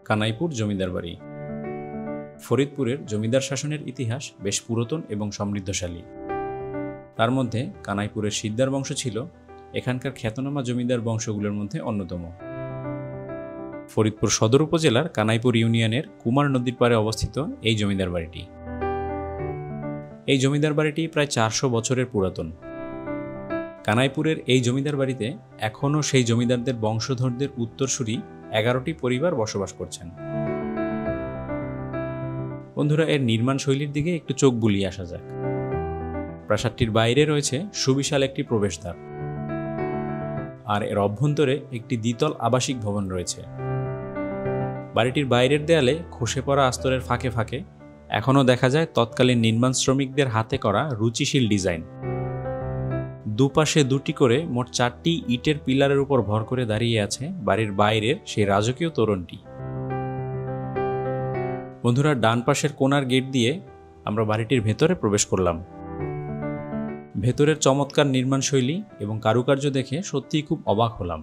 কানাইপুর জমিদার বাড়ি। ফরিদপুরের জমিদার শাসনের ইতিহাস বেশ পুরাতন এবং সমৃদ্ধশালী। তার মধ্যে কানাইপুরের সিকদার বংশ ছিল এখানকার খ্যাতনামা জমিদার বংশগুলোর মধ্যে অন্যতম। ফরিদপুর সদর উপজেলার কানাইপুর ইউনিয়নের কুমার নদীর পাড়ে অবস্থিত এই জমিদার বাড়িটি। এই জমিদার বাড়িটি প্রায় 400 বছরের পুরাতন। কানাইপুরের এই জমিদার বাড়িতে এখনও সেই জমিদারদের বংশধরদের উত্তরসূরি 11টি পরিবার বসবাস করছেন। বন্ধুরা, এর নির্মাণ শৈলীর দিকে একটু চোখ বুলিয়ে আসা যাক। প্রাসাদটির বাইরে রয়েছে সুবিশাল একটি প্রবেশদ্বার, আর এর অভ্যন্তরে একটি দ্বিতল আবাসিক ভবন রয়েছে। বাড়িটির বাইরের দেয়ালে খসে পড়া আস্তরের ফাঁকে ফাঁকে এখনও দেখা যায় তৎকালীন নির্মাণ শ্রমিকদের হাতে করা রুচিশীল ডিজাইন। দুপাশে দুটি করে মোট 4টি ইটের পিলারের উপর ভর করে দাঁড়িয়ে আছে বাড়ির বাইরের সেই রাজকীয় তোরণটি। বন্ধুরা, ডান পাশের কোণার গেট দিয়ে আমরা বাড়িটির ভেতরে প্রবেশ করলাম। ভেতরের চমৎকার নির্মাণ শৈলী এবং কারুকার্য দেখে সত্যিই খুব অবাক হলাম।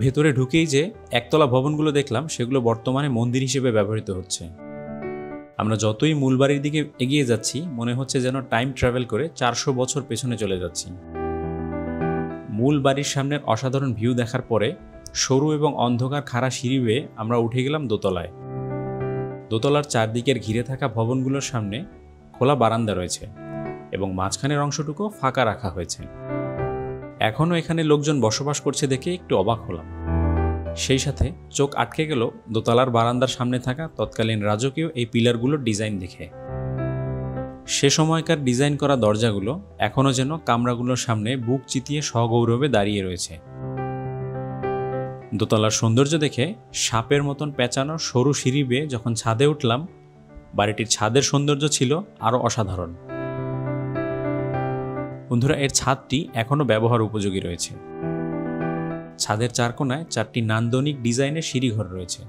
ভেতরে ঢুকেই যে একতলা ভবনগুলো দেখলাম, সেগুলো বর্তমানে মন্দির হিসেবে ব্যবহৃত হচ্ছে। আমরা যতই মূল বাড়ির দিকে এগিয়ে যাচ্ছি, মনে হচ্ছে যেন টাইম ট্রাভেল করে 400 বছর পেছনে চলে যাচ্ছি। মূল বাড়ির সামনের অসাধারণ ভিউ দেখার পরে সরু এবং অন্ধকার খাড়া সিঁড়ি বেয়ে আমরা উঠে গেলাম দোতলায়। দোতলার চারদিকের ঘিরে থাকা ভবনগুলোর সামনে খোলা বারান্দা রয়েছে এবং মাঝখানের অংশটুকু ফাঁকা রাখা হয়েছে। এখনও এখানে লোকজন বসবাস করছে দেখে একটু অবাক হলাম। সেই সাথে চোখ আটকে গেল দোতলার বারান্দার সামনে থাকা তৎকালীন রাজকীয় এই পিলারগুলোর ডিজাইন দেখে। সে সময়কার ডিজাইন করা দরজাগুলো এখনও যেন কামরাগুলোর সামনে বুক চিতিয়ে সগৌরবে দাঁড়িয়ে রয়েছে। দোতলার সৌন্দর্য দেখে সাপের মতন পেঁচানো সরু সিঁড়ি বেয়ে যখন ছাদে উঠলাম, বাড়িটির ছাদের সৌন্দর্য ছিল আরও অসাধারণ। বন্ধুরা, এর ছাদটি এখনও ব্যবহার উপযোগী রয়েছে। ছাদের চারকোনায় 4টি নান্দনিক ডিজাইনের সিঁড়িঘর রয়েছে।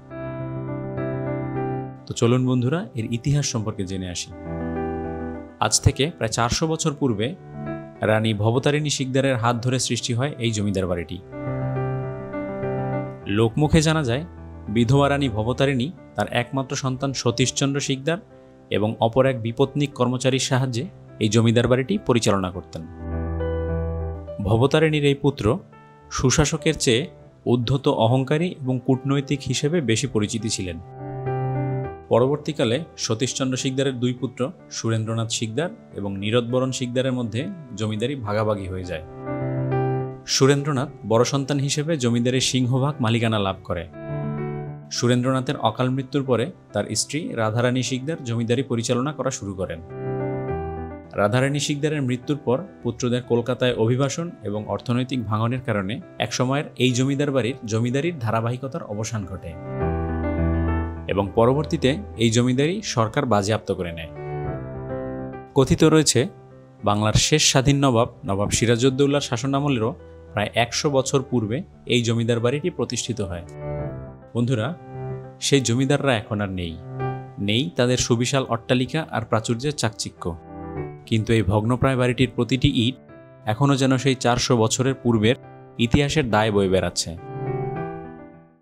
তো চলুন বন্ধুরা, এর ইতিহাস সম্পর্কে জেনে আসি। আজ থেকে প্রায় 400 বছর পূর্বে রানী ভবতারিণী শিকদারের হাত ধরে সৃষ্টি হয় এই জমিদার বাড়িটি। লোকমুখে জানা যায়, বিধবা রানী ভবতারিণী তার একমাত্র সন্তান সতীশচন্দ্র শিকদার এবং অপর এক বিপত্নিক কর্মচারীর সাহায্যে এই জমিদার বাড়িটি পরিচালনা করতেন। ভবতারিণীর এই পুত্র সুশাসকের চেয়ে উদ্ধত, অহংকারী এবং কূটনৈতিক হিসেবে বেশি পরিচিতি ছিলেন। পরবর্তীকালে সতীশচন্দ্র শিকদারের 2 পুত্র সুরেন্দ্রনাথ শিকদার এবং নীরদবরণ শিকদারের মধ্যে জমিদারি ভাগাভাগি হয়ে যায়। সুরেন্দ্রনাথ বড় সন্তান হিসেবে জমিদারির সিংহভাগ মালিকানা লাভ করে। সুরেন্দ্রনাথের অকাল মৃত্যুর পরে তার স্ত্রী রাধারানী শিকদার জমিদারি পরিচালনা করা শুরু করেন। রাধারানী শিকদারের মৃত্যুর পর পুত্রদের কলকাতায় অভিবাসন এবং অর্থনৈতিক ভাঙনের কারণে একসময়ের এই জমিদার বাড়ির জমিদারির ধারাবাহিকতার অবসান ঘটে এবং পরবর্তীতে এই জমিদারি সরকার বাজেয়াপ্ত করে নেয়। কথিত রয়েছে, বাংলার শেষ স্বাধীন নবাব সিরাজউদ্দৌলার শাসনামলেরও প্রায় 100 বছর পূর্বে এই জমিদার বাড়িটি প্রতিষ্ঠিত হয়। বন্ধুরা, সেই জমিদাররা এখন আর নেই তাদের সুবিশাল অট্টালিকা আর প্রাচুর্যের চাকচিক্য, কিন্তু এই ভগ্নপ্রায় বাড়িটির প্রতিটি ইট এখনও যেন সেই 400 বছরের পূর্বের ইতিহাসের দায় বয়ে বেড়াচ্ছে।